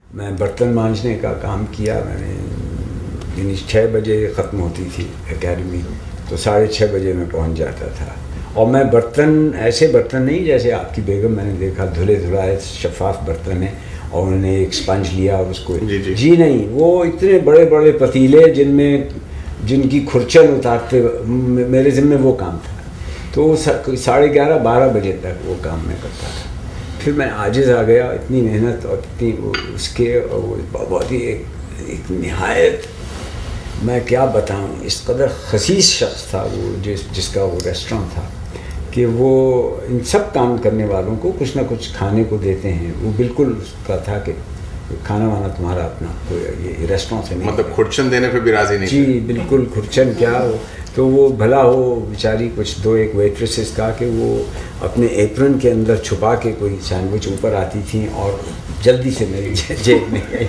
मैं बर्तन मांजने का काम किया मैंने। यानी 6 बजे ख़त्म होती थी एकेडमी, तो 6:30 बजे मैं पहुंच जाता था। और मैं बर्तन, ऐसे बर्तन नहीं जैसे आपकी बेगम, मैंने देखा धुले धुलाए शफाफ बर्तन है और उन्होंने एक स्पंज लिया और उसको जी नहीं, वो इतने बड़े बड़े पतीले जिनकी खुरचन उतारते मेरे ज़िम्मे वो काम था। तो 11:30-12 बजे तक वो काम मैं करता था। फिर मैं आजिज़ आ गया, इतनी मेहनत और इतनी उसके, और वो बहुत ही एक निहायत, मैं क्या बताऊं, इस कदर खसीस शख्स था वो, जिसका वो रेस्टोरेंट था, कि वो इन सब काम करने वालों को कुछ ना कुछ खाने को देते हैं। वो बिल्कुल उसका था कि खाना वाना तुम्हारा अपना, कोई ये रेस्टोरेंट से नहीं, मतलब खुर्चन देने पे भी राजी नहीं। जी बिल्कुल, खुर्चन क्या हो। तो वो भला हो बेचारी, कुछ 2-1 वेट्रेसेस का कि वो अपने एप्रन के अंदर छुपा के कोई सैंडविच ऊपर आती थी और जल्दी से मेरी जेब में गई।